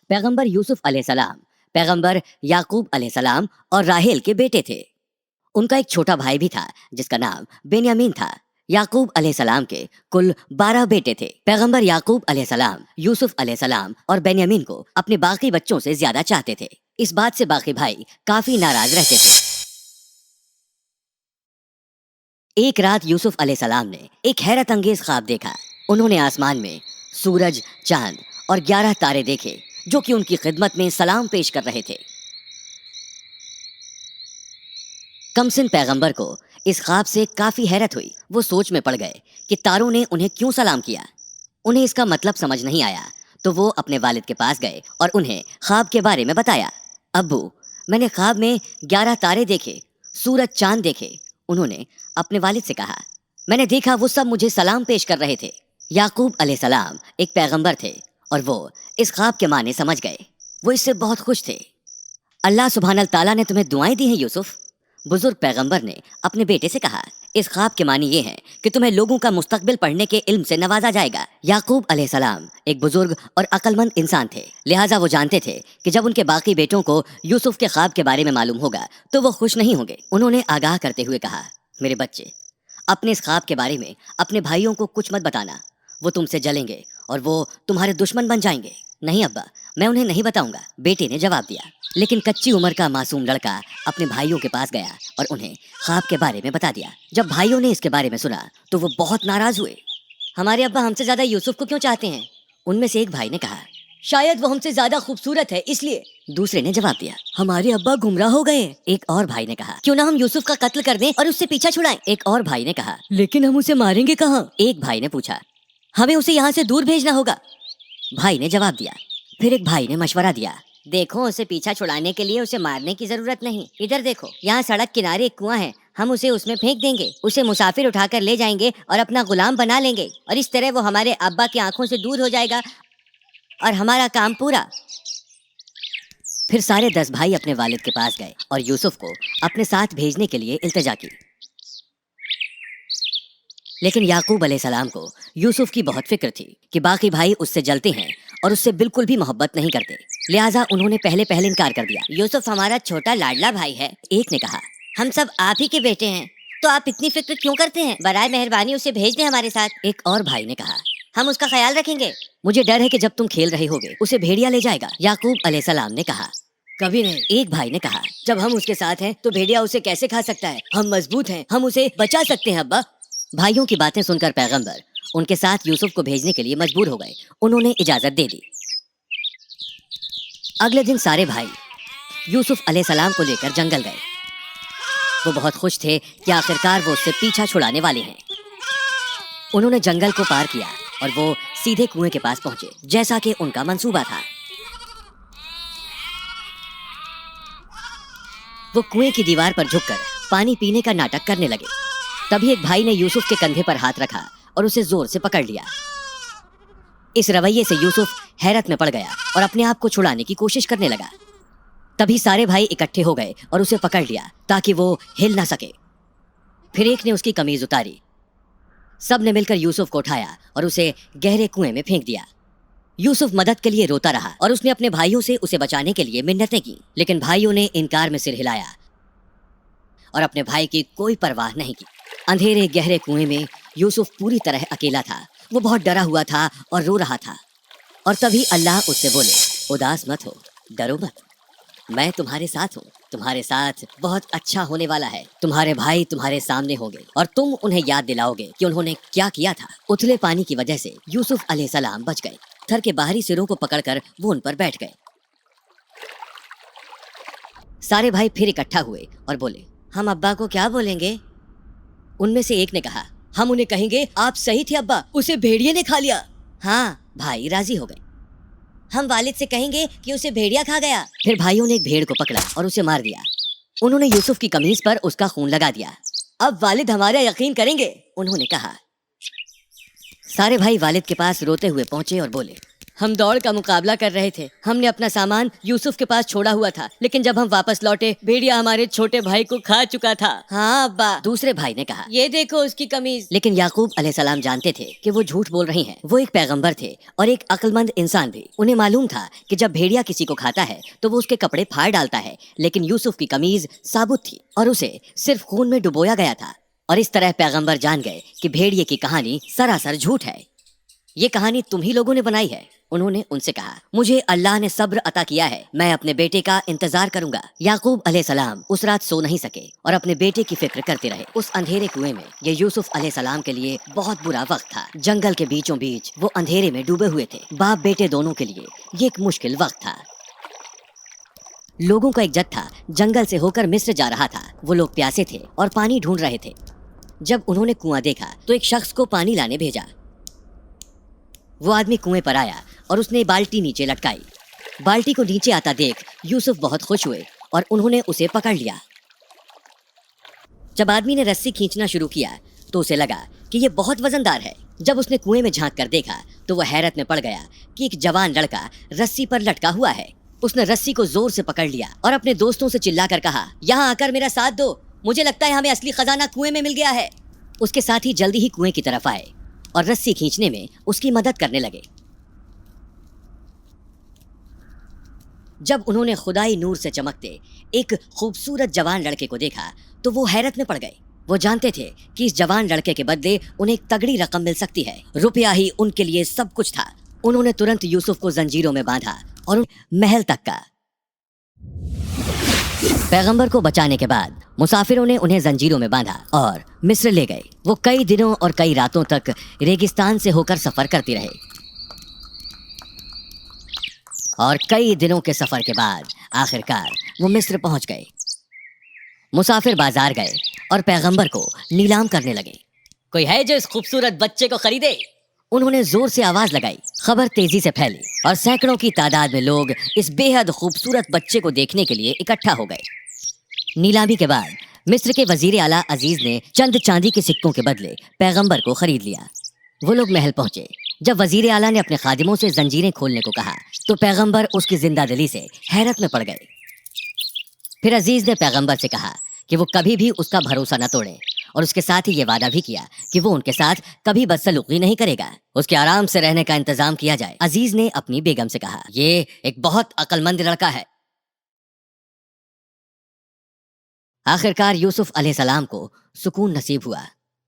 پیغمبر یوسف علیہ السلام پیغمبر یعقوب علیہ السلام اور راہیل کے بیٹے تھے۔ ان کا ایک چھوٹا بھائی بھی تھا جس کا نام بنیامین تھا۔ یعقوب علیہ السلام کے کل 12 بیٹے تھے۔ پیغمبر یعقوب علیہ السلام یوسف علیہ السلام اور بنیامین کو اپنے باقی بچوں سے زیادہ چاہتے تھے۔ اس بات سے باقی بھائی کافی ناراض رہتے تھے۔ ایک رات یوسف علیہ السلام نے ایک حیرت انگیز خواب دیکھا۔ انہوں نے آسمان میں سورج، چاند اور 11 تارے دیکھے جو کہ ان کی خدمت میں سلام پیش کر رہے تھے۔ کمسن پیغمبر کو اس خواب سے کافی حیرت ہوئی۔ وہ سوچ میں پڑ گئے کہ تاروں نے انہیں کیوں سلام کیا۔ انہیں اس کا مطلب سمجھ نہیں آیا تو وہ اپنے والد کے پاس گئے اور انہیں خواب کے بارے میں بتایا۔ ابو، میں نے خواب میں 11 تارے دیکھے، سورج، چاند دیکھے۔ انہوں نے اپنے والد سے کہا، میں نے دیکھا وہ سب مجھے سلام پیش کر رہے تھے۔ یعقوب علیہ السلام ایک پیغمبر تھے اور وہ اس خواب کے معنی سمجھ گئے۔ وہ اس سے بہت خوش تھے۔ اللہ سبحانہ تعالیٰ نے تمہیں دعائیں دی ہیں یوسف۔ بزرگ پیغمبر نے اپنے بیٹے سے کہا، اس خواب کے معنی یہ ہے کہ تمہیں لوگوں کا مستقبل پڑھنے کے علم سے نوازا جائے گا۔ یعقوب علیہ السلام ایک بزرگ اور عقل مند انسان تھے، لہٰذا وہ جانتے تھے کہ جب ان کے باقی بیٹوں کو یوسف کے خواب کے بارے میں معلوم ہوگا تو وہ خوش نہیں ہوں گے۔ انہوں نے آگاہ کرتے ہوئے کہا، میرے بچے، اپنے اس خواب کے بارے میں اپنے بھائیوں کو کچھ مت بتانا، وہ تم سے جلیں گے اور وہ تمہارے دشمن بن جائیں گے۔ نہیں ابا، میں انہیں نہیں بتاؤں گا، بیٹے نے جواب دیا۔ لیکن کچی عمر کا معصوم لڑکا اپنے بھائیوں کے پاس گیا اور انہیں خواب کے بارے میں بتا دیا۔ جب بھائیوں نے اس کے بارے میں سنا تو وہ بہت ناراض ہوئے۔ ہمارے ابا ہم سے زیادہ یوسف کو کیوں چاہتے ہیں؟ ان میں سے ایک بھائی نے کہا، شاید وہ ہم سے زیادہ خوبصورت ہے اس لیے۔ دوسرے نے جواب دیا، ہمارے ابا گمراہ ہو گئے۔ ایک اور بھائی نے کہا، کیوں نہ ہم یوسف کا قتل کر دیں اور اس سے پیچھا چھڑائیں۔ ایک اور بھائی نے کہا، لیکن ہم اسے ماریں گے کہاں؟ ایک بھائی نے پوچھا، ہمیں اسے یہاں سے دور بھیجنا ہوگا۔ بھائی نے جواب دیا۔ پھر ایک بھائی نے مشورہ دیا، دیکھو اسے پیچھا چھڑانے کے لیے اسے مارنے کی ضرورت نہیں، ادھر دیکھو، یہاں سڑک کنارے ایک کنواں ہے، ہم اسے اس میں پھینک دیں گے، اسے مسافر اٹھا کر لے جائیں گے اور اپنا غلام بنا لیں گے، اور اس طرح وہ ہمارے ابا کی آنکھوں سے دور ہو جائے گا اور ہمارا کام پورا۔ پھر سارے 10 بھائی اپنے والد کے پاس گئے اور یوسف کو اپنے ساتھ بھیجنے کے لیے التجا کی۔ لیکن یعقوب علیہ السلام کو یوسف کی بہت فکر تھی کہ باقی بھائی اس سے جلتے ہیں اور اس سے بالکل بھی محبت نہیں کرتے، لہٰذا انہوں نے پہلے انکار کر دیا۔ یوسف ہمارا چھوٹا لاڈلا بھائی ہے، ایک نے کہا، ہم سب آپ ہی کے بیٹے ہیں تو آپ اتنی فکر کیوں کرتے ہیں؟ برائے مہربانی اسے بھیج دیں ہمارے ساتھ۔ ایک اور بھائی نے کہا، ہم اس کا خیال رکھیں گے، مجھے ڈر ہے کہ جب تم کھیل رہے ہوگے اسے بھیڑیا لے جائے گا۔ یعقوب علیہ السلام نے کہا، کبھی نہیں۔ ایک بھائی نے کہا، جب ہم اس کے ساتھ ہیں تو بھیڑیا اسے کیسے کھا سکتا ہے؟ ہم مضبوط ہیں، ہم اسے بچا سکتے ہیں ابا۔ بھائیوں کی باتیں سن کر پیغمبر ان کے ساتھ یوسف کو بھیجنے کے لیے مجبور ہو گئے۔ انہوں نے اجازت دے دی۔ اگلے دن سارے بھائی یوسف علیہ السلام کو لے کر جنگل گئے۔ وہ بہت خوش تھے کہ آخرکار وہ اس سے پیچھا چھڑانے والے ہیں۔ انہوں نے جنگل کو پار کیا اور وہ سیدھے کنویں کے پاس پہنچے جیسا کہ ان کا منصوبہ تھا۔ وہ کنویں کی دیوار پر جھک کر پانی پینے کا ناٹک کرنے لگے۔ تبھی ایک بھائی نے یوسف کے کندھے پر ہاتھ رکھا اور اسے زور سے پکڑ لیا۔ اس رویے سے یوسف حیرت میں پڑ گیا اور اپنے آپ کو چھڑانے کی کوشش کرنے لگا۔ تبھی سارے بھائی اکٹھے ہو گئے اور اسے پکڑ لیا تاکہ وہ ہل نہ سکے۔ پھر ایک نے اس کی قمیض اتاری۔ سب نے مل کر یوسف کو اٹھایا اور اسے گہرے کنویں میں پھینک دیا۔ یوسف مدد کے لیے روتا رہا اور اس نے اپنے بھائیوں سے اسے بچانے کے لیے منتیں کی، لیکن بھائیوں نے انکار میں سر ہلایا اور اپنے بھائی کی کوئی پرواہ نہیں کی۔ اندھیرے گہرے کنویں میں یوسف پوری طرح اکیلا تھا۔ وہ بہت ڈرا ہوا تھا اور رو رہا تھا۔ اور تبھی اللہ اس سے بولے، اداس مت ہو، ڈرو مت، میں تمہارے ساتھ ہوں، تمہارے ساتھ بہت اچھا ہونے والا ہے۔ تمہارے بھائی تمہارے سامنے ہوں گے اور تم انہیں یاد دلاؤ گے کہ انہوں نے کیا کیا تھا۔ اتھلے پانی کی وجہ سے یوسف علیہ السلام بچ گئے۔ تھر کے باہری سروں کو پکڑ کر وہ ان پر بیٹھ گئے۔ سارے بھائی پھر اکٹھا ہوئے اور بولے، ہم ابا کو کیا بولیں گے؟ ان میں سے ایک نے کہا، ہم انہیں کہیں گے آپ صحیح تھے ابا، اسے بھیڑیے نے کھا لیا۔ ہاں، بھائی راضی ہو گئے۔ ہم والد سے کہیں گے کہ اسے بھیڑیا کھا گیا۔ پھر بھائیوں نے ایک بھیڑ کو پکڑا اور اسے مار دیا۔ انہوں نے یوسف کی قمیض پر اس کا خون لگا دیا۔ اب والد ہمارا یقین کریں گے، انہوں نے کہا۔ سارے بھائی والد کے پاس روتے ہوئے پہنچے اور بولے، ہم دوڑ کا مقابلہ کر رہے تھے. ہم نے اپنا سامان یوسف کے پاس چھوڑا ہوا تھا, لیکن جب ہم واپس لوٹے بھیڑیا ہمارے چھوٹے بھائی کو کھا چکا تھا. ہاں ابا, دوسرے بھائی نے کہا. یہ دیکھو اس کی قمیض. لیکن یعقوب علیہ السلام جانتے تھے کہ وہ جھوٹ بول رہی ہیں. وہ ایک پیغمبر تھے اور ایک عقل مند انسان بھی. انہیں معلوم تھا کہ جب بھیڑیا کسی کو کھاتا ہے تو وہ اس کے کپڑے پھاڑ ڈالتا ہے, لیکن یوسف کی قمیض ثابت تھی اور اسے صرف خون میں ڈبویا گیا تھا. اور اس طرح پیغمبر جان گئے کہ بھیڑیے کی کہانی سراسر جھوٹ ہے. یہ کہانی تم ہی لوگوں نے بنائی ہے. انہوں نے ان سے کہا, مجھے اللہ نے صبر عطا کیا ہے, میں اپنے بیٹے کا انتظار کروں گا. یعقوب علیہ السلام اس رات سو نہیں سکے اور اپنے بیٹے کی فکر کرتے رہے. اس اندھیرے کنویں میں یہ یوسف علیہ السلام کے لیے بہت برا وقت تھا. جنگل کے بیچوں بیچ وہ اندھیرے میں ڈوبے ہوئے تھے. باپ بیٹے دونوں کے لیے یہ ایک مشکل وقت تھا. لوگوں کا ایک جتھا جنگل سے ہو کر مصر جا رہا تھا. وہ لوگ پیاسے تھے اور پانی ڈھونڈ رہے تھے. جب انہوں نے کنواں دیکھا تو ایک شخص کو پانی لانے بھیجا. وہ آدمی کنویں پر آیا اور اس نے بالٹی نیچے لٹکائی. بالٹی کو نیچے آتا دیکھ یوسف بہت خوش ہوئے اور انہوں نے اسے پکڑ لیا. جب آدمی نے رسی کھینچنا شروع کیا تو اسے لگا کہ یہ بہت وزندار ہے. جب اس نے کنویں میں جھانک کر دیکھا تو وہ حیرت میں پڑ گیا کہ ایک جوان لڑکا رسی پر لٹکا ہوا ہے. اس نے رسی کو زور سے پکڑ لیا اور اپنے دوستوں سے چلا کر کہا, یہاں آ کر میرا ساتھ دو, مجھے لگتا ہے ہمیں اصلی خزانہ کنویں میں مل گیا ہے. اس کے ساتھی جلدی ہی کنویں کی طرف آئے اور رسی کھینچنے میں اس کی مدد کرنے لگے. جب انہوں نے خدائی نور سے چمکتے ایک خوبصورت جوان لڑکے کو دیکھا تو وہ حیرت میں پڑ گئے. وہ جانتے تھے کہ اس جوان لڑکے کے بدلے انہیں ایک تگڑی رقم مل سکتی ہے. روپیہ ہی ان کے لیے سب کچھ تھا. انہوں نے ترنت یوسف کو زنجیروں میں باندھا اور محل تک کا. پیغمبر کو بچانے کے بعد مسافروں نے انہیں زنجیروں میں باندھا اور مصر لے گئے. وہ کئی دنوں اور کئی راتوں تک ریگستان سے ہو کر سفر کرتے رہے اور کئی دنوں کے سفر کے بعد آخرکار وہ مصر پہنچ گئے. مسافر بازار گئے اور پیغمبر کو نیلام کرنے لگے. کوئی ہے جو اس خوبصورت بچے کو خریدے؟ انہوں نے زور سے آواز لگائی. خبر تیزی سے پھیلی اور سینکڑوں کی تعداد میں لوگ اس بے حد خوبصورت بچے کو دیکھنے کے لیے اکٹھا ہو گئے. نیلامی کے بعد مصر کے وزیر اعلیٰ عزیز نے چند چاندی کے سکوں کے بدلے پیغمبر کو خرید لیا. وہ لوگ محل پہنچے. جب وزیر اعلیٰ نے اپنے خادموں سے زنجیریں کھولنے کو کہا تو پیغمبر اس کی زندہ دلی سے حیرت میں پڑ گئے. پھر عزیز نے پیغمبر سے کہا کہ وہ کبھی بھی اس کا بھروسہ نہ توڑے اور اس کے ساتھ ہی یہ وعدہ بھی کیا کہ وہ ان کے ساتھ کبھی بدسلوکی نہیں کرے گا. اس کے آرام سے رہنے کا انتظام کیا جائے. عزیز نے اپنی بیگم سے کہا, یہ ایک بہت عقل مند لڑکا ہے. آخرکار یوسف علیہ السلام کو سکون نصیب ہوا.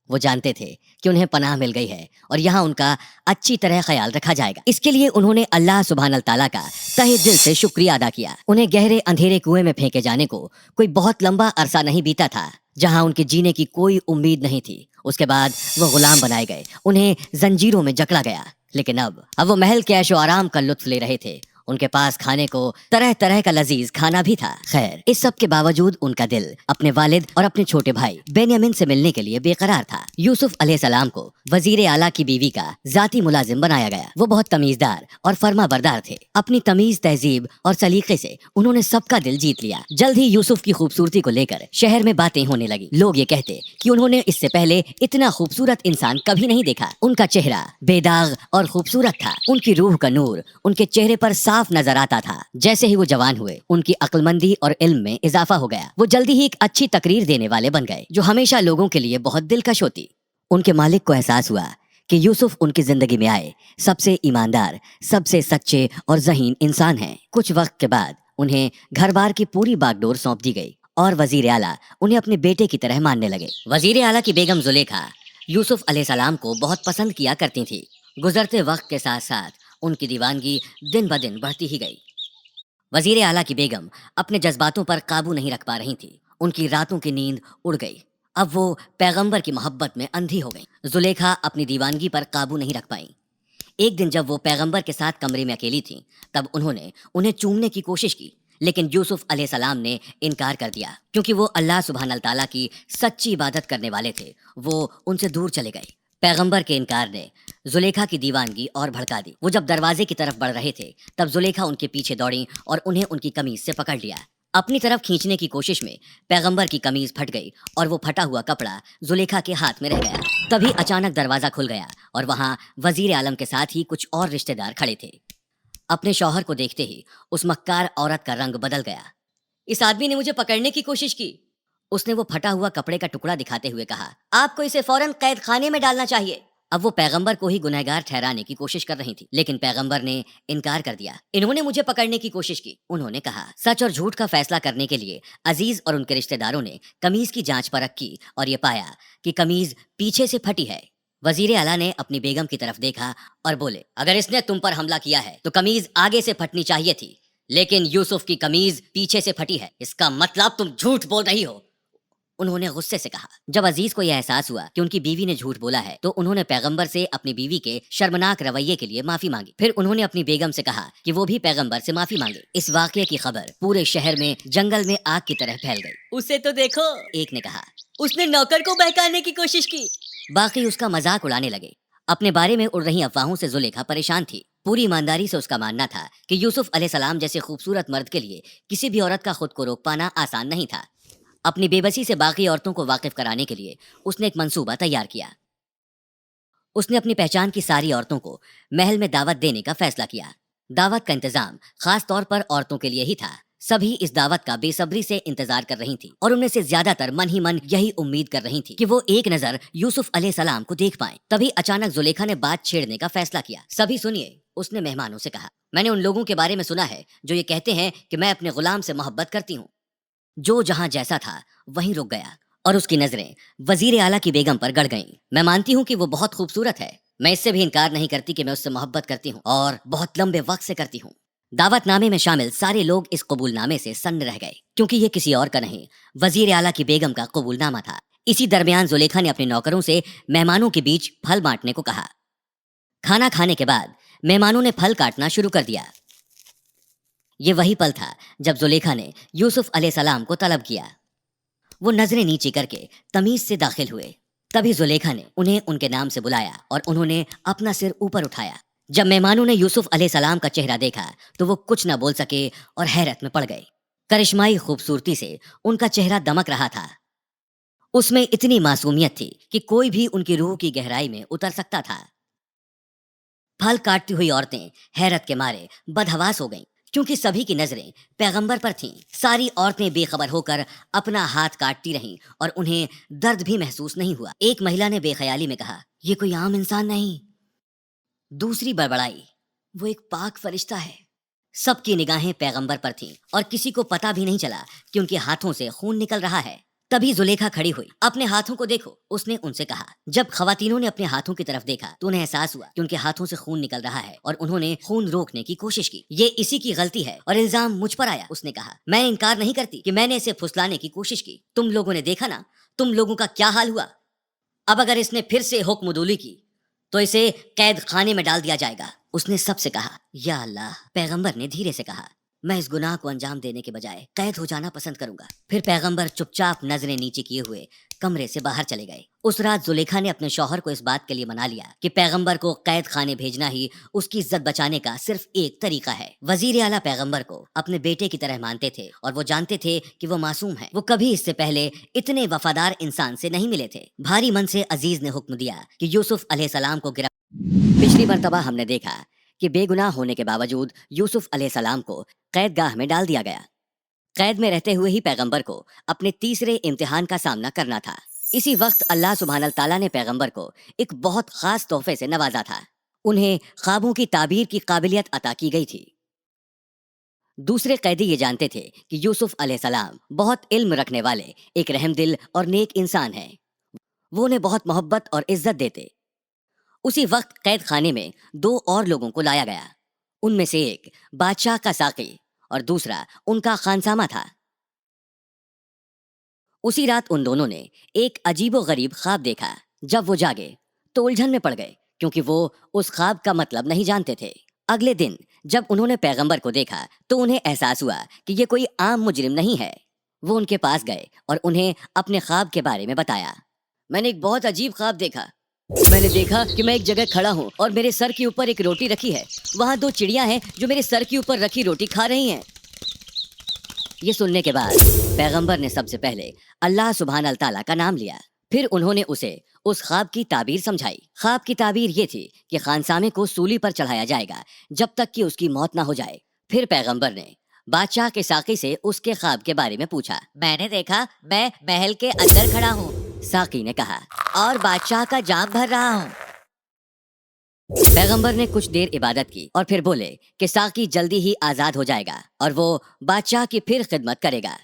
وہ جانتے تھے کہ انہیں پناہ مل گئی ہے اور یہاں ان کا اچھی طرح خیال رکھا جائے گا. اس کے لیے انہوں نے اللہ سبحانہ تعالیٰ کا تہہ دل سے شکریہ ادا کیا. انہیں گہرے اندھیرے کنویں میں پھینکے جانے کو کوئی بہت لمبا عرصہ نہیں بیتا تھا جہاں ان کے جینے کی کوئی امید نہیں تھی. اس کے بعد وہ غلام بنائے گئے, انہیں زنجیروں میں جکڑا گیا. لیکن اب وہ محل کے عیش و آرام کا لطف لے رہے تھے. ان کے پاس کھانے کو طرح طرح کا لذیذ کھانا بھی تھا. خیر, اس سب کے باوجود ان کا دل اپنے والد اور اپنے چھوٹے بھائی بنیامین سے ملنے کے لیے بے قرار تھا. یوسف علیہ السلام کو وزیر اعلیٰ کی بیوی کا ذاتی ملازم بنایا گیا. وہ بہت تمیزدار اور فرما بردار تھے. اپنی تمیز تہذیب اور سلیقے سے انہوں نے سب کا دل جیت لیا. جلد ہی یوسف کی خوبصورتی کو لے کر شہر میں باتیں ہونے لگی. لوگ یہ کہتے کہ انہوں نے اس سے پہلے اتنا خوبصورت انسان کبھی نہیں دیکھا. ان کا چہرہ بے داغ اور خوبصورت تھا. ان کی روح کا نور ان کے چہرے پر صاف نظر آتا تھا. جیسے ہی وہ جوان ہوئے ان کی عقل مندی اور علم میں اضافہ ہو گیا. وہ جلدی ہی ایک اچھی تقریر دینے والے بن گئے جو ہمیشہ لوگوں کے لیے بہت دلکش ہوتی. ان کے مالک کو احساس ہوا کہ یوسف ان کی زندگی میں آئے سب سے ایماندار, سب سے سچے اور ذہین انسان ہیں. کچھ وقت کے بعد انہیں گھر بار کی پوری باغ ڈور سونپ دی گئی اور وزیر اعلیٰ انہیں اپنے بیٹے کی طرح ماننے لگے. وزیر اعلیٰ کی بیگم زلیخا یوسف علیہ السلام کو بہت پسند کیا کرتی تھی. گزرتے وقت کے ساتھ ساتھ ان کی دیوانگی دن بدن بڑھتی ہی گئی. وزیر اعلیٰ کی بیگم اپنے جذباتوں پر قابو نہیں رکھ پا رہی تھی. ان کی راتوں کی نیند اڑ گئی. اب وہ پیغمبر کی محبت میں اندھی ہو گئیں. زلیخا اپنی دیوانگی پر قابو نہیں رکھ پائیں. ایک دن جب وہ پیغمبر کے ساتھ کمرے میں اکیلی تھیں تب انہوں نے انہیں چومنے کی کوشش کی, لیکن یوسف علیہ السلام نے انکار کر دیا. کیونکہ وہ اللہ سبحانہ تعالیٰ کی سچی عبادت کرنے والے تھے, وہ ان سے دور چلے گئے. پیغمبر کے انکار نے زلیخا کی دیوانگی اور بھڑکا دی. وہ جب دروازے کی طرف بڑھ رہے تھے تب زلیخا ان کے پیچھے دوڑیں اور انہیں ان کی قمیض سے پکڑ لیا. اپنی طرف کھینچنے کی کوشش میں پیغمبر کی قمیض پھٹ گئی اور وہ پھٹا ہوا کپڑا زلیخا کے ہاتھ میں رہ گیا. تبھی اچانک دروازہ کھل گیا اور وہاں وزیر اعظم کے ساتھ ہی کچھ اور رشتہ دار کھڑے تھے. اپنے شوہر کو دیکھتے ہی اس مکار عورت کا رنگ بدل گیا۔ اس آدمی نے مجھے پکڑنے کی کوشش کی، اس نے وہ پھٹا ہوا کپڑے کا ٹکڑا دکھاتے ہوئے کہا، آپ کو اسے فوراً قید خانے میں ڈالنا چاہیے۔ اب وہ پیغمبر کو ہی گنہگار ٹھہرانے کی کوشش کر رہی تھی، لیکن پیغمبر نے انکار کر دیا۔ انہوں نے مجھے پکڑنے کی کوشش کی، انہوں نے کہا۔ سچ اور جھوٹ کا فیصلہ کرنے کے لیے عزیز اور ان کے رشتہ داروں نے قمیض کی جانچ پرکھ کی اور یہ پایا کہ قمیض پیچھے سے پھٹی ہے۔ وزیر اعلیٰ نے اپنی بیگم کی طرف دیکھا اور بولے، اگر اس نے تم پر حملہ کیا ہے تو قمیض آگے سے پھٹنی چاہیے تھی، لیکن یوسف کی قمیض پیچھے سے پھٹی ہے، اس کا مطلب تم جھوٹ بول رہی ہو۔ انہوں نے غصے سے کہا۔ جب عزیز کو یہ احساس ہوا کہ ان کی بیوی نے جھوٹ بولا ہے تو انہوں نے پیغمبر سے اپنی بیوی کے شرمناک رویے کے لیے معافی مانگی۔ پھر انہوں نے اپنی بیگم سے کہا کہ وہ بھی پیغمبر سے معافی مانگے۔ اس واقعے کی خبر پورے شہر میں جنگل میں آگ کی طرح پھیل گئی۔ اسے تو دیکھو، ایک نے کہا، اس نے نوکر کو بہکانے کی کوشش کی۔ باقی اس کا مذاق اڑانے لگے۔ اپنے بارے میں اڑ رہی افواہوں سے زلیخا پریشان تھی۔ پوری ایمانداری سے اس کا ماننا تھا کہ یوسف علیہ السلام جیسے خوبصورت مرد کے لیے کسی بھی عورت کا خود کو روک پانا آسان نہیں تھا۔ اپنی بے بسی سے باقی عورتوں کو واقف کرانے کے لیے اس نے ایک منصوبہ تیار کیا۔ اس نے اپنی پہچان کی ساری عورتوں کو محل میں دعوت دینے کا فیصلہ کیا۔ دعوت کا انتظام خاص طور پر عورتوں کے لیے ہی تھا۔ سبھی اس دعوت کا بے صبری سے انتظار کر رہی تھیں اور ان میں سے زیادہ تر من ہی من یہی امید کر رہی تھیں کہ وہ ایک نظر یوسف علیہ السلام کو دیکھ پائیں۔ تبھی اچانک زلیخا نے بات چھیڑنے کا فیصلہ کیا۔ سبھی سنیے، اس نے مہمانوں سے کہا، میں نے ان لوگوں کے بارے میں سنا ہے جو یہ کہتے ہیں کہ میں اپنے غلام سے محبت کرتی ہوں۔ جو جہاں جیسا تھا وہیں رک گیا اور اس کی نظریں وزیر اعلیٰ کی بیگم پر گڑ گئیں۔ میں مانتی ہوں کہ وہ بہت خوبصورت ہے، میں اس سے بھی انکار نہیں کرتی کہ میں اس سے محبت کرتی ہوں اور بہت لمبے وقت سے کرتی ہوں۔ دعوت نامے میں شامل سارے لوگ اس قبول نامے سے سن رہ گئے، کیونکہ یہ کسی اور کا نہیں، وزیر اعلیٰ کی بیگم کا قبول نامہ تھا۔ اسی درمیان زلیخا نے اپنے نوکروں سے مہمانوں کے بیچ پھل بانٹنے کو کہا۔ کھانا کھانے کے بعد مہمانوں نے پھل کاٹنا شروع کر دیا۔ یہ وہی پل تھا جب زلیخا نے یوسف علیہ السلام کو طلب کیا۔ وہ نظریں نیچی کر کے تمیز سے داخل ہوئے۔ تبھی زلیخا نے انہیں ان کے نام سے بلایا اور انہوں نے اپنا سر اوپر اٹھایا۔ جب مہمانوں نے یوسف علیہ السلام کا چہرہ دیکھا تو وہ کچھ نہ بول سکے اور حیرت میں پڑ گئے۔ کرشمائی خوبصورتی سے ان کا چہرہ دمک رہا تھا۔ اس میں اتنی معصومیت تھی کہ کوئی بھی ان کی روح کی گہرائی میں اتر سکتا تھا۔ پھل کاٹتی ہوئی عورتیں حیرت کے مارے بدحواس ہو گئیں، کیونکہ سبھی کی نظریں پیغمبر پر تھیں۔ ساری عورتیں بے خبر ہو کر اپنا ہاتھ کاٹتی رہیں اور انہیں درد بھی محسوس نہیں ہوا۔ ایک مہیلا نے بے خیالی میں کہا، یہ کوئی عام انسان نہیں۔ دوسری بڑبڑائی، وہ ایک پاک فرشتہ ہے۔ سب کی نگاہیں پیغمبر پر تھیں اور کسی کو پتہ بھی نہیں چلا کہ ان کے ہاتھوں سے خون نکل رہا ہے۔ تبھی زلیخا کھڑی ہوئی، اپنے ہاتھوں کو دیکھو، اس نے ان سے کہا۔ جب خواتینوں نے اپنے ہاتھوں کی طرف دیکھا تو انہیں احساس ہوا کہ ان کے ہاتھوں سے خون نکل رہا ہے اور انہوں نے خون روکنے کی کوشش کی۔ یہ اسی کی غلطی ہے اور الزام مجھ پر آیا۔ اس نے کہا، میں انکار نہیں کرتی کہ میں نے اسے پھسلانے کی کوشش کی۔ تم لوگوں نے دیکھا نا، تم لوگوں کا کیا حال ہوا۔ اب اگر اس نے پھر سے حکم عدولی کی تو اسے قید خانے میں ڈال دیا جائے گا۔ اس نے سب سے کہا، یا اللہ۔ پیغمبر نے دھیرے سے کہا، میں اس گناہ کو انجام دینے کے بجائے قید ہو جانا پسند کروں گا۔ پھر پیغمبر چپ چاپ نظریں نیچے کیے ہوئے کمرے سے باہر چلے گئے۔ اس رات زلیخا نے اپنے شوہر کو اس بات کے لیے منا لیا کہ پیغمبر کو قید خانے بھیجنا ہی اس کی عزت بچانے کا صرف ایک طریقہ ہے۔ وزیر اعلیٰ پیغمبر کو اپنے بیٹے کی طرح مانتے تھے اور وہ جانتے تھے کہ وہ معصوم ہے۔ وہ کبھی اس سے پہلے اتنے وفادار انسان سے نہیں ملے تھے۔ بھاری من سے عزیز نے حکم دیا کہ یوسف علیہ السلام کو پچھلی مرتبہ ہم نے دیکھا کہ بے گناہ ہونے کے باوجود یوسف علیہ السلام کو قید گاہ میں ڈال دیا گیا۔ قید میں رہتے ہوئے ہی پیغمبر کو اپنے تیسرے امتحان کا سامنا کرنا تھا۔ اسی وقت اللہ سبحانہ تعالیٰ نے پیغمبر کو ایک بہت خاص تحفے سے نوازا تھا۔ انہیں خوابوں کی تعبیر کی قابلیت عطا کی گئی تھی۔ دوسرے قیدی یہ جانتے تھے کہ یوسف علیہ السلام بہت علم رکھنے والے ایک رحم دل اور نیک انسان ہیں۔ وہ انہیں بہت محبت اور عزت دیتے۔ اسی وقت قید خانے میں دو اور لوگوں کو لایا گیا۔ ان میں سے ایک بادشاہ کا ساقی اور دوسرا ان کا خانسامہ تھا۔ اسی رات ان دونوں نے ایک عجیب و غریب خواب دیکھا۔ جب وہ جاگے تو الجھن میں پڑ گئے، کیونکہ وہ اس خواب کا مطلب نہیں جانتے تھے۔ اگلے دن جب انہوں نے پیغمبر کو دیکھا تو انہیں احساس ہوا کہ یہ کوئی عام مجرم نہیں ہے۔ وہ ان کے پاس گئے اور انہیں اپنے خواب کے بارے میں بتایا۔ میں نے ایک بہت عجیب خواب دیکھا۔ میں نے دیکھا کہ میں ایک جگہ کھڑا ہوں اور میرے سر کے اوپر ایک روٹی رکھی ہے۔ وہاں دو چڑیاں ہیں جو میرے سر کے اوپر رکھی روٹی کھا رہی ہیں۔ یہ سننے کے بعد پیغمبر نے سب سے پہلے اللہ سبحانہ تعالیٰ کا نام لیا۔ پھر انہوں نے اسے اس خواب کی تعبیر سمجھائی۔ خواب کی تعبیر یہ تھی کہ خانسامے کو سولی پر چڑھایا جائے گا جب تک کہ اس کی موت نہ ہو جائے۔ پھر پیغمبر نے بادشاہ کے ساقی سے اس کے خواب کے بارے میں پوچھا۔ میں نے دیکھا میں محل کے اندر کھڑا ہوں، ساقی نے کہا، اور بادشاہ کا جام بھر رہا ہوں۔ پیغمبر نے کچھ دیر عبادت کی اور پھر بولے کہ ساقی جلدی ہی آزاد ہو جائے گا اور وہ بادشاہ کی پھر خدمت کرے گا۔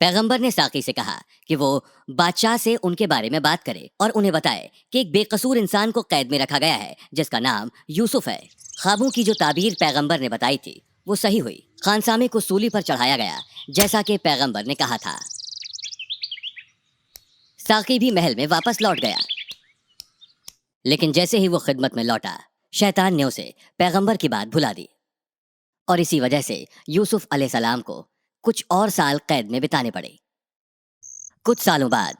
پیغمبر نے ساقی سے کہا کہ وہ بادشاہ سے ان کے بارے میں بات کرے اور انہیں بتائے کہ ایک بے قصور انسان کو قید میں رکھا گیا ہے جس کا نام یوسف ہے۔ خوابوں کی جو تعبیر پیغمبر نے بتائی تھی وہ صحیح ہوئی۔ خانسامے کو سولی پر چڑھایا گیا جیسا کہ پیغمبر نے کہا تھا۔ ساقی بھی محل میں واپس لوٹ گیا، لیکن جیسے ہی وہ خدمت میں لوٹا، شیطان نے اسے پیغمبر کی بات بھلا دی، اور اسی وجہ سے یوسف علیہ السلام کو کچھ اور سال قید میں بتانے پڑے۔ کچھ سالوں بعد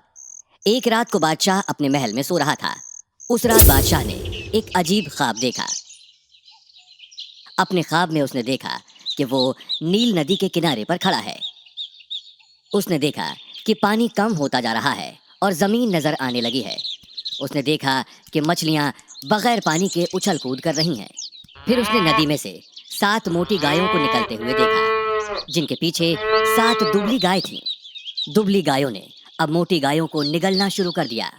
ایک رات کو بادشاہ اپنے محل میں سو رہا تھا۔ اس رات بادشاہ نے ایک عجیب خواب دیکھا۔ اپنے خواب میں اس نے دیکھا کہ وہ نیل ندی کے کنارے پر کھڑا ہے۔ اس نے دیکھا کہ پانی کم ہوتا جا رہا ہے اور زمین نظر آنے لگی ہے۔ اس نے دیکھا کہ مچھلیاں بغیر پانی کے اچھل کود کر رہی ہیں۔ پھر اس نے ندی میں سے 7 موٹی گایوں کو نکلتے ہوئے دیکھا جن کے پیچھے 7 دبلی گائے تھیں۔ دبلی گایوں نے اب موٹی گایوں کو نگلنا شروع کر دیا۔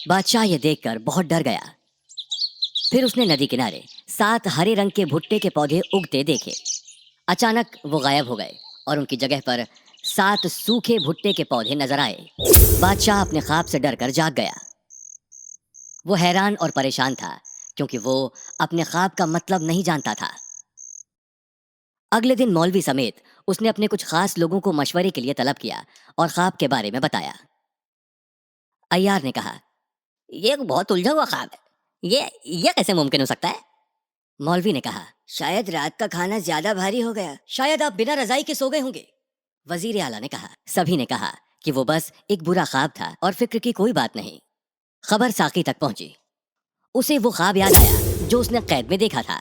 بادشاہ یہ دیکھ کر بہت ڈر گیا۔ پھر اس نے ندی کنارے 7 ہرے رنگ کے بھٹے کے پودے اگتے دیکھے۔ اچانک وہ غائب ہو گئے اور ان کی جگہ پر 7 سوکھے بھٹے کے پودے نظر آئے۔ بادشاہ اپنے خواب سے ڈر کر جاگ گیا۔ وہ حیران اور پریشان تھا کیونکہ وہ اپنے خواب کا مطلب نہیں جانتا تھا۔ اگلے دن مولوی سمیت اس نے اپنے کچھ خاص لوگوں کو مشورے کے لیے طلب کیا اور خواب کے بارے میں بتایا۔ عیار نے کہا، یہ بہت الجھا ہوا خواب ہے، یہ کیسے ممکن ہو سکتا ہے؟ مولوی نے کہا، شاید رات کا کھانا زیادہ بھاری ہو گیا، شاید آپ بنا رضائی کے سو گئے ہوں گے۔ وزیر اعلیٰ نے کہا، سبھی نے کہا کہ وہ بس ایک برا خواب تھا اور فکر کی کوئی بات نہیں۔ خبر ساقی تک پہنچی۔ اسے وہ خواب یاد آیا جو اس نے قید میں دیکھا تھا،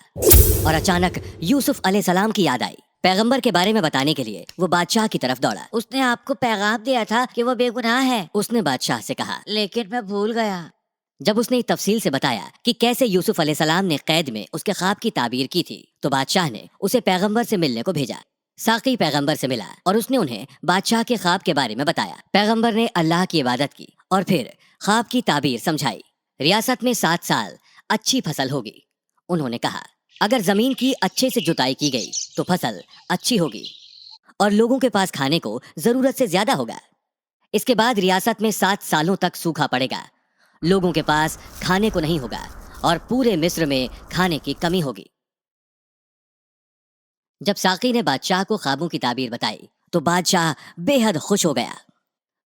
اور اچانک یوسف علیہ السلام کی یاد آئی۔ پیغمبر کے بارے میں بتانے کے لیے وہ بادشاہ کی طرف دوڑا۔ اس نے آپ کو پیغام دیا تھا کہ وہ بے گناہ ہے، اس نے بادشاہ سے کہا، لیکن میں بھول گیا۔ جب اس نے تفصیل سے بتایا کہ کیسے یوسف علیہ السلام نے قید میں اس کے خواب کی تعبیر کی تھی تو بادشاہ نے اسے پیغمبر سے ملنے کو بھیجا۔ ساقی پیغمبر سے ملا اور اس نے انہیں بادشاہ کے خواب کے بارے میں بتایا۔ پیغمبر نے اللہ کی عبادت کی اور پھر خواب کی تعبیر سمجھائی۔ ریاست میں 7 سال اچھی فصل ہوگی۔ انہوں نے کہا، اگر زمین کی اچھے سے جتائی کی گئی تو فصل اچھی ہوگی اور لوگوں کے پاس کھانے کو ضرورت سے زیادہ ہوگا۔ اس کے بعد ریاست میں 7 سالوں تک سوکھا پڑے گا، لوگوں کے پاس کھانے کو نہیں ہوگا اور پورے مصر میں کھانے کی کمی ہوگی۔ جب ساقی نے بادشاہ کو خوابوں کی تعبیر بتائی تو بادشاہ بے حد خوش ہو گیا۔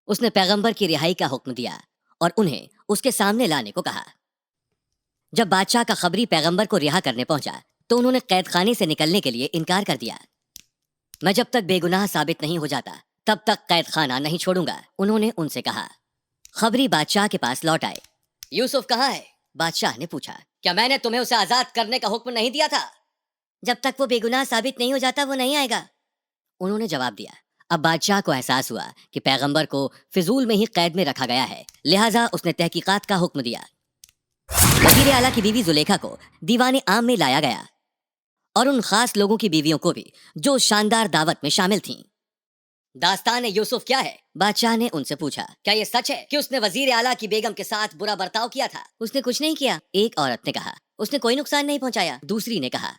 اس نے پیغمبر کی رہائی کا حکم دیا اور انہیں اس کے سامنے لانے کو کہا۔ جب بادشاہ کا خبری پیغمبر کو رہا کرنے پہنچا تو انہوں نے قید خانے سے نکلنے کے لیے انکار کر دیا۔ میں جب تک بے گناہ ثابت نہیں ہو جاتا تب تک قید خانہ نہیں چھوڑوں گا، انہوں نے ان سے کہا۔ خبری بادشاہ کے پاس لوٹ آئے۔ یوسف کہاں ہے؟ بادشاہ نے پوچھا۔ کیا میں نے تمہیں اسے آزاد کرنے کا حکم نہیں دیا تھا؟ جب تک وہ بے گناہ ثابت نہیں ہو جاتا وہ نہیں آئے گا، انہوں نے جواب دیا۔ اب بادشاہ کو احساس ہوا کہ پیغمبر کو فضول میں ہی قید میں رکھا گیا ہے، لہٰذا اس نے تحقیقات کا حکم دیا۔ وزیر اعلیٰ کی بیوی زلیخا کو دیوان عام میں لایا گیا اور ان خاص لوگوں کی بیویوں کو بھی جو شاندار دعوت میں شامل تھیں۔ داستان یوسف کیا ہے؟ بادشاہ نے ان سے پوچھا۔ کیا یہ سچ ہے کہ اس نے وزیر اعلیٰ کی بیگم کے ساتھ برا برتاؤ کیا تھا؟ اس نے کچھ نہیں کیا، ایک عورت نے کہا۔ اس نے کوئی نقصان نہیں پہنچایا، دوسری نے کہا۔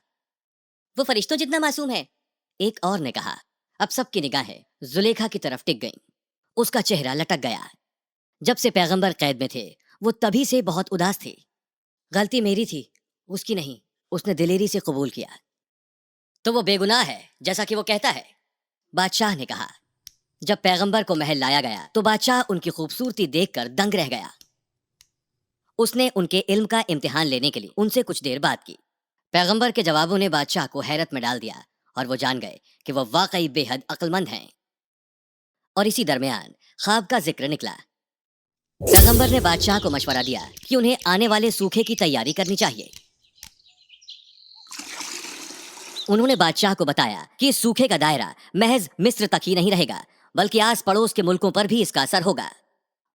وہ فرشتوں جتنا معصوم ہے، ایک اور نے کہا۔ اب سب کی نگاہیں زلیخا کی طرف ٹک گئیں۔ اس کا چہرہ لٹک گیا۔ جب سے پیغمبر قید میں تھے وہ تبھی سے بہت اداس تھی۔ غلطی میری تھی، اس کی نہیں، اس نے دلیری سے قبول کیا۔ تو وہ بے گناہ ہے جیسا کہ وہ کہتا ہے، بادشاہ نے کہا۔ جب پیغمبر کو محل لایا گیا تو بادشاہ ان کی خوبصورتی دیکھ کر دنگ رہ گیا۔ اس نے ان کے علم کا امتحان لینے کے لیے ان سے کچھ دیر بات کی۔ پیغمبر کے جوابوں نے بادشاہ کو حیرت میں ڈال دیا اور وہ جان گئے کہ وہ واقعی بے حد عقل مند ہیں۔ اور اسی درمیان خواب کا ذکر نکلا۔ پیغمبر نے بادشاہ کو مشورہ دیا کہ انہیں آنے والے سوکھے کی تیاری کرنی چاہیے۔ انہوں نے بادشاہ کو بتایا کہ اس سوکھے کا دائرہ محض مصر تک ہی نہیں رہے گا بلکہ آس پڑوس کے ملکوں پر بھی اس کا اثر ہوگا۔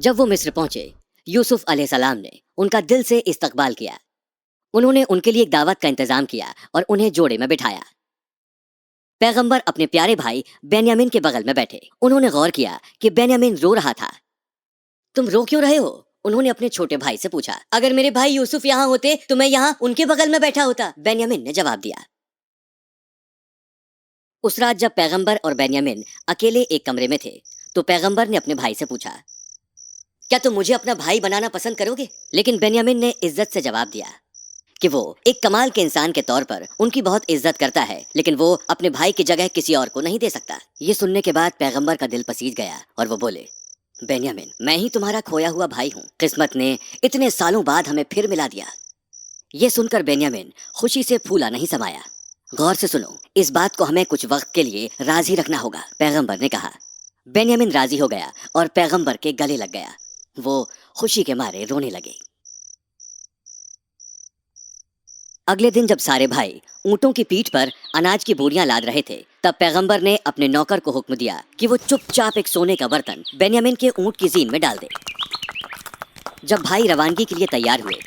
جب وہ مصر پہنچے یوسف علیہ السلام نے ان کا دل سے استقبال کیا. انہوں نے ان کے لیے ایک دعوت کا انتظام کیا اور انہیں جوڑے میں بٹھایا. پیغمبر اپنے پیارے بھائی بنیامین کے بغل میں بیٹھے. انہوں نے غور کیا کہ بنیامین رو رہا تھا. تم رو کیوں رہے ہو؟ انہوں نے اپنے چھوٹے بھائی سے پوچھا. اگر میرے بھائی یوسف یہاں ہوتے تو میں یہاں ان کے بغل میں بیٹھا ہوتا، بنیامین نے جواب دیا. اس رات جب پیغمبر اور بنیامین اکیلے ایک کمرے میں تھے تو پیغمبر نے اپنے بھائی سے پوچھا، کیا تم مجھے اپنا بھائی بنانا پسند کرو گے؟ لیکن بنیامین نے عزت سے جواب دیا کہ وہ ایک کمال کے انسان کے طور پر ان کی بہت عزت کرتا ہے، لیکن وہ اپنے بھائی کی جگہ کسی اور کو نہیں دے سکتا. یہ سننے کے بعد پیغمبر کا دل پسیج گیا اور وہ بولے، بنیامین، میں ہی تمہارا کھویا ہوا بھائی ہوں. قسمت نے اتنے سالوں بعد ہمیں پھر ملا دیا. یہ سن کر بنیامین خوشی سے پھولا نہیں سمایا. غور سے سنو، اس بات کو ہمیں کچھ وقت کے لیے راضی رکھنا ہوگا، پیغمبر نے کہا. بنیامین راضی ہو گیا اور پیغمبر کے گلے لگ گیا. وہ خوشی کے مارے رونے لگے. اگلے دن جب سارے بھائی اونٹوں کی پیٹھ پر اناج کی بوریاں لاد رہے تھے تب پیغمبر نے اپنے نوکر کو حکم دیا کہ وہ چپ چاپ ایک سونے کا برتن بنیامین کے اونٹ کی زین میں ڈال دے. جب بھائی روانگی کے لیے تیار ہوئے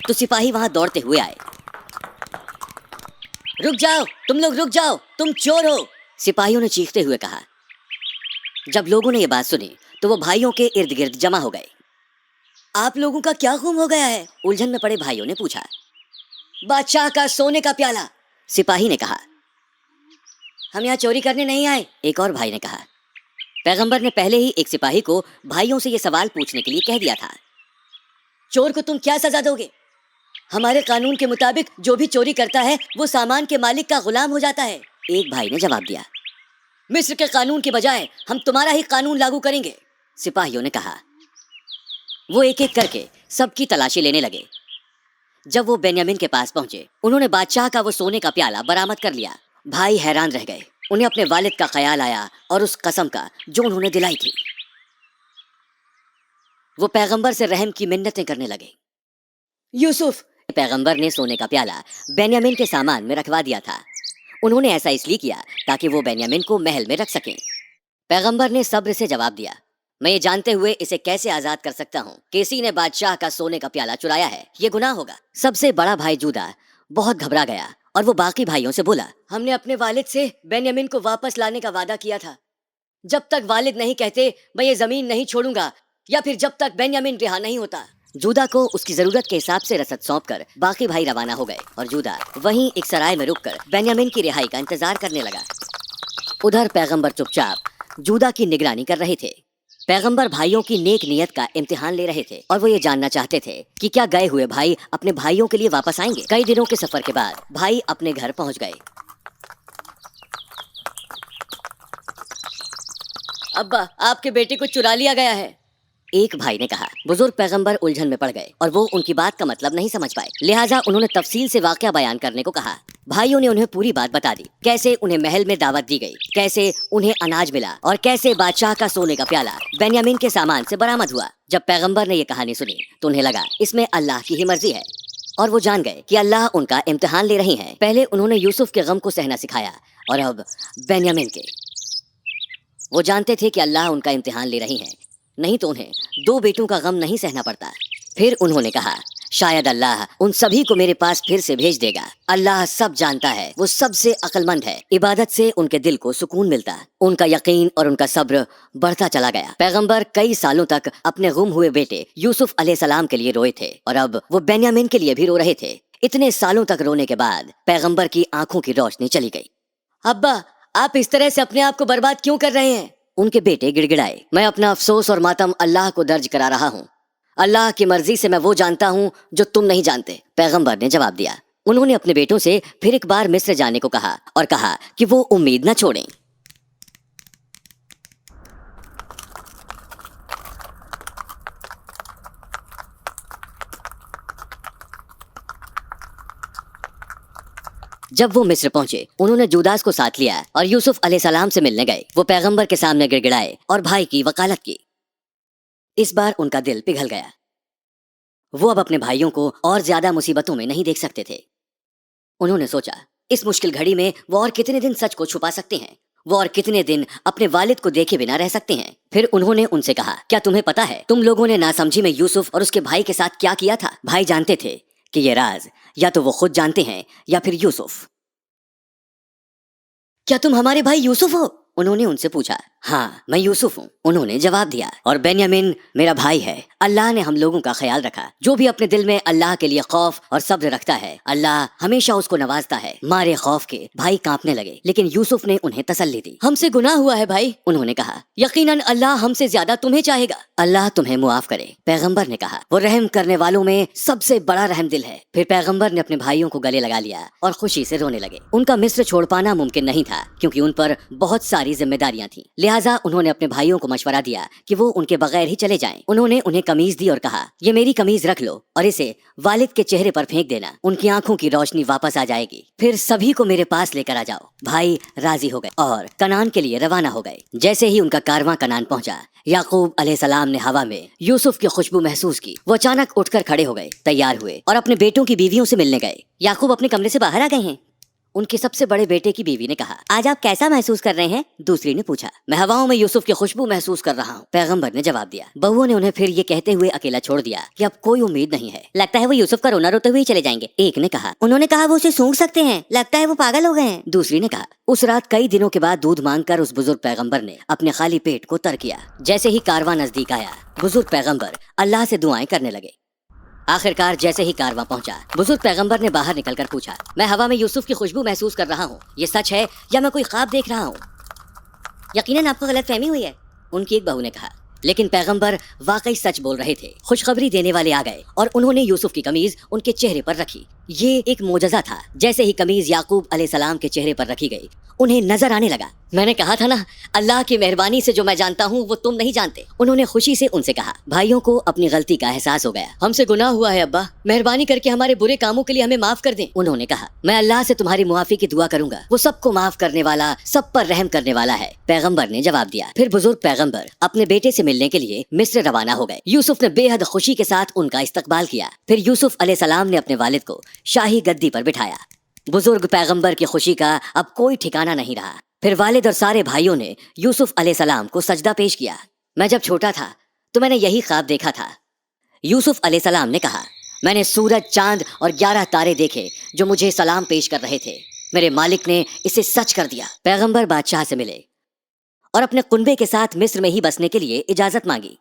تو سپاہی وہاں دوڑتے ہوئے آئے. رک جاؤ، تم لوگ رک جاؤ، تم چور ہو، سپاہیوں نے چیختے ہوئے کہا. جب لوگوں نے یہ بات سنی تو وہ بھائیوں کے ارد گرد جمع ہو گئے. آپ لوگوں کا کیا گم ہو گیا ہے؟ الجھن میں پڑے بھائیوں نے پوچھا. بادشاہ کا سونے کا پیالہ، سپاہی نے کہا. ہم یہاں چوری کرنے نہیں آئے، ایک اور بھائی نے کہا. پیغمبر نے پہلے ہی ایک سپاہی کو بھائیوں سے یہ سوال پوچھنے کے لیے کہہ دیا تھا. چور کو تم کیا سزا دو گے؟ ہمارے قانون کے مطابق جو بھی چوری کرتا ہے وہ سامان کے مالک کا غلام ہو جاتا ہے، ایک بھائی نے جواب دیا. مصر کے قانون کے بجائے ہم تمہارا ہی قانون لاگو کریں گے، سپاہیوں نے کہا. وہ ایک ایک کر کے سب کی تلاشی لینے لگے. جب وہ بنیامین کے پاس پہنچے انہوں نے بادشاہ کا وہ سونے کا پیالہ برآمد کر لیا. بھائی حیران رہ گئے. انہیں اپنے والد کا خیال آیا اور اس قسم کا جو انہوں نے دلائی تھی. وہ پیغمبر سے رحم کی منتیں کرنے لگے. یوسف، پیغمبر نے سونے کا پیالہ بنیامین کے سامان میں رکھوا دیا تھا. انہوں نے ایسا اس لیے کیا تاکہ وہ بنیامین کو محل میں رکھ سکیں. پیغمبر نے صبر سے جواب دیا، میں یہ جانتے ہوئے اسے کیسے آزاد کر سکتا ہوں کہ کسی نے بادشاہ کا سونے کا پیالہ چرایا ہے، یہ گناہ ہوگا. سب سے بڑا بھائی جودا بہت گھبرا گیا اور وہ باقی بھائیوں سے بولا، ہم نے اپنے والد سے بنیامین کو واپس لانے کا وعدہ کیا تھا. جب تک والد نہیں کہتے میں یہ زمین نہیں چھوڑوں گا، یا پھر جب تک بنیامین رہا نہیں ہوتا. جودا کو اس کی ضرورت کے حساب سے رسد سونپ کر باقی بھائی روانہ ہو گئے اور جودا وہیں ایک سرائے میں رک کر بنیامین کی رہائی کا انتظار کرنے لگا. ادھر پیغمبر چپ چاپ جودا کی نگرانی کر رہے تھے. پیغمبر بھائیوں کی نیک نیت کا امتحان لے رہے تھے اور وہ یہ جاننا چاہتے تھے کہ کیا گئے ہوئے بھائی اپنے بھائیوں کے لیے واپس آئیں گے. کئی دنوں کے سفر کے بعد بھائی اپنے گھر پہنچ گئے. ابا، آپ کے بیٹے کو چرا لیا گیا ہے، ایک بھائی نے کہا. بزرگ پیغمبر الجھن میں پڑ گئے اور وہ ان کی بات کا مطلب نہیں سمجھ پائے، لہٰذا انہوں نے تفصیل سے واقعہ بیان کرنے کو کہا. بھائیوں نے انہیں پوری بات بتا دی، کیسے انہیں محل میں دعوت دی گئی، کیسے انہیں اناج ملا اور کیسے بادشاہ کا سونے کا پیالہ بنیامین کے سامان سے برآمد ہوا. جب پیغمبر نے یہ کہانی سنی تو انہیں لگا اس میں اللہ کی ہی مرضی ہے اور وہ جان گئے کہ اللہ ان کا امتحان لے رہی ہیں. پہلے انہوں نے یوسف کے غم کو سہنا سکھایا اور اب بنیامین کے. وہ جانتے تھے کہ اللہ ان کا امتحان لے رہی ہیں، نہیں تو انہیں دو بیٹوں کا غم نہیں سہنا پڑتا. پھر انہوں نے کہا، شاید اللہ ان سبھی کو میرے پاس پھر سے بھیج دے گا. اللہ سب جانتا ہے، وہ سب سے عقل مند ہے. عبادت سے ان کے دل کو سکون ملتا. ان کا یقین اور ان کا صبر بڑھتا چلا گیا. پیغمبر کئی سالوں تک اپنے گم ہوئے بیٹے یوسف علیہ السلام کے لیے روئے تھے اور اب وہ بنیامین کے لیے بھی رو رہے تھے. اتنے سالوں تک رونے کے بعد پیغمبر کی آنکھوں کی روشنی چلی گئی. ابا، آپ اس طرح سے اپنے آپ کو برباد کیوں کر رہے ہیں؟ ان کے بیٹے گڑ گڑائے. میں اپنا افسوس اور ماتم اللہ کو درج کرا رہا ہوں. اللہ کی مرضی سے میں وہ جانتا ہوں جو تم نہیں جانتے، پیغمبر نے جواب دیا. انہوں نے اپنے بیٹوں سے پھر ایک بار مصر جانے کو کہا اور کہا کہ وہ امید نہ چھوڑیں. جب وہ مصر پہنچے انہوں نے جوداس کو ساتھ لیا اور یوسف علیہ السلام سے ملنے گئے. وہ پیغمبر کے سامنے گڑ گڑائے اور بھائی کی وکالت کی. اس بار ان کا دل پگھل گیا. وہ اب اپنے بھائیوں کو اور زیادہ مصیبتوں میں نہیں دیکھ سکتے تھے. انہوں نے سوچا اس مشکل گھڑی میں وہ اور کتنے دن سچ کو چھپا سکتے ہیں. وہ اور کتنے دن اپنے والد کو دیکھے بنا رہ سکتے ہیں؟ پھر انہوں نے ان سے کہا کیا تمہیں پتا ہے تم لوگوں نے ناسمجھی میں یوسف اور اس کے بھائی کے ساتھ کیا کیا تھا؟ بھائی جانتے تھے کہ یہ راز یا تو وہ خود جانتے ہیں یا پھر یوسف۔ کیا تم ہمارے بھائی یوسف ہو؟ انہوں نے ان سے پوچھا۔ ہاں میں یوسف ہوں، انہوں نے جواب دیا، اور بنیامین میرا بھائی ہے۔ اللہ نے ہم لوگوں کا خیال رکھا، جو بھی اپنے دل میں اللہ کے لیے خوف اور صبر رکھتا ہے اللہ ہمیشہ اس کو نوازتا ہے۔ مارے خوف کے بھائی کانپنے لگے، لیکن یوسف نے انہیں تسلی دی۔ ہم سے گناہ ہوا ہے بھائی، انہوں نے کہا، یقیناً اللہ ہم سے زیادہ تمہیں چاہے گا، اللہ تمہیں معاف کرے۔ پیغمبر نے کہا وہ رحم کرنے والوں میں سب سے بڑا رحم دل ہے۔ پھر پیغمبر نے اپنے بھائیوں کو گلے لگا لیا اور خوشی سے رونے لگے۔ ان کا مصر چھوڑ پانا ممکن نہیں تھا کیونکہ ان پر بہت ساری ذمہ داریاں تھیں، لہٰذا انہوں نے اپنے بھائیوں کو مشورہ دیا کہ وہ ان کے بغیر ہی چلے جائیں۔ انہوں نے انہیں قمیض دی اور کہا یہ میری قمیض رکھ لو اور اسے والد کے چہرے پر پھینک دینا، ان کی آنکھوں کی روشنی واپس آ جائے گی، پھر سبھی کو میرے پاس لے کر آ جاؤ۔ بھائی راضی ہو گئے اور کنعان کے لیے روانہ ہو گئے۔ جیسے ہی ان کا کارواں کنعان پہنچا، یعقوب علیہ السلام نے ہوا میں یوسف کی خوشبو محسوس کی۔ وہ اچانک اٹھ کر کھڑے ہو گئے، تیار ہوئے اور اپنے بیٹوں کی بیویوں سے ملنے گئے۔ یعقوب اپنے کمرے سے باہر آ گئے ہیں؟ ان کے سب سے بڑے بیٹے کی بیوی نے کہا۔ آج آپ کیسا محسوس کر رہے ہیں؟ دوسری نے پوچھا۔ میں ہواؤں میں یوسف کی خوشبو محسوس کر رہا ہوں، پیغمبر نے جواب دیا۔ بہوؤں نے انہیں پھر یہ کہتے ہوئے اکیلا چھوڑ دیا کہ اب کوئی امید نہیں ہے، لگتا ہے وہ یوسف کا رونا روتے ہوئے چلے جائیں گے۔ ایک نے کہا انہوں نے کہا وہ اسے سونگھ سکتے ہیں، لگتا ہے وہ پاگل ہو گئے ہیں۔ دوسری نے کہا اس رات کئی دنوں کے بعد دودھ مانگ کر اس بزرگ پیغمبر نے اپنے خالی پیٹ کو تر کیا۔ جیسے ہی کارواں نزدیک آیا، بزرگ پیغمبر اللہ سے دعائیں کرنے لگے۔ آخرکار جیسے ہی کارواں پہنچا، بزرگ پیغمبر نے باہر نکل کر پوچھا، میں ہوا میں یوسف کی خوشبو محسوس کر رہا ہوں، یہ سچ ہے یا میں کوئی خواب دیکھ رہا ہوں؟ یقیناً آپ کو غلط فہمی ہوئی ہے، ان کی ایک بہو نے کہا۔ لیکن پیغمبر واقعی سچ بول رہے تھے۔ خوشخبری دینے والے آ گئے اور انہوں نے یوسف کی قمیض ان کے چہرے پر رکھی۔ یہ ایک معجزہ تھا۔ جیسے ہی قمیض یعقوب علیہ السلام کے چہرے پر رکھی گئی، انہیں نظر آنے لگا۔ میں نے کہا تھا نا، اللہ کی مہربانی سے جو میں جانتا ہوں وہ تم نہیں جانتے۔ انہوں نے خوشی سے ان سے کہا۔ بھائیوں کو اپنی غلطی کا احساس ہو گیا۔ ہم سے گناہ ہوا ہے ابا، مہربانی کر کے ہمارے برے کاموں کے لیے ہمیں معاف کر دیں۔ انہوں نے کہا میں اللہ سے تمہاری معافی کی دعا کروں گا، وہ سب کو معاف کرنے والا، سب پر رحم کرنے والا ہے، پیغمبر نے جواب دیا۔ پھر بزرگ پیغمبر اپنے بیٹے سے ملنے کے لیے مصر روانہ ہو گئے۔ یوسف نے بے حد خوشی کے ساتھ ان کا استقبال کیا۔ پھر یوسف علیہ السلام نے اپنے والد کو شاہی گدی پر بٹھایا۔ بزرگ پیغمبر کی خوشی کا اب کوئی ٹھکانہ نہیں رہا۔ پھر والد اور سارے بھائیوں نے یوسف علیہ السلام کو سجدہ پیش کیا۔ میں جب چھوٹا تھا تو میں نے یہی خواب دیکھا تھا، یوسف علیہ السلام نے کہا۔ میں نے سورج، چاند اور 11 تارے دیکھے جو مجھے سلام پیش کر رہے تھے، میرے مالک نے اسے سچ کر دیا۔ پیغمبر بادشاہ سے ملے اور اپنے کنبے کے ساتھ مصر میں ہی بسنے کے لیے اجازت مانگی۔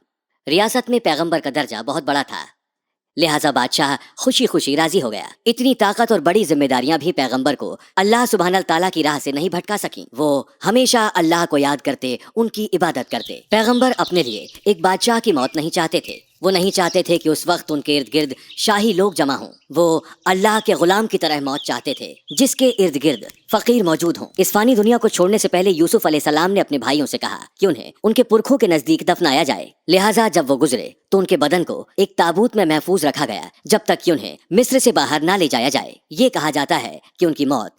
ریاست میں پیغمبر کا درجہ بہت بڑا تھا، لہٰذا بادشاہ خوشی خوشی راضی ہو گیا۔ اتنی طاقت اور بڑی ذمہ داریاں بھی پیغمبر کو اللہ سبحانہ تعالیٰ کی راہ سے نہیں بھٹکا سکیں۔ وہ ہمیشہ اللہ کو یاد کرتے، ان کی عبادت کرتے۔ پیغمبر اپنے لیے ایک بادشاہ کی موت نہیں چاہتے تھے۔ وہ نہیں چاہتے تھے کہ اس وقت ان کے ارد گرد شاہی لوگ جمع ہوں۔ وہ اللہ کے غلام کی طرح موت چاہتے تھے جس کے ارد گرد فقیر موجود ہوں۔ اس فانی دنیا کو چھوڑنے سے پہلے یوسف علیہ السلام نے اپنے بھائیوں سے کہا کہ انہیں ان کے پرکھوں کے نزدیک دفنایا جائے، لہٰذا جب وہ گزرے تو ان کے بدن کو ایک تابوت میں محفوظ رکھا گیا جب تک کہ انہیں مصر سے باہر نہ لے جایا جائے۔ یہ کہا جاتا ہے کہ ان کی موت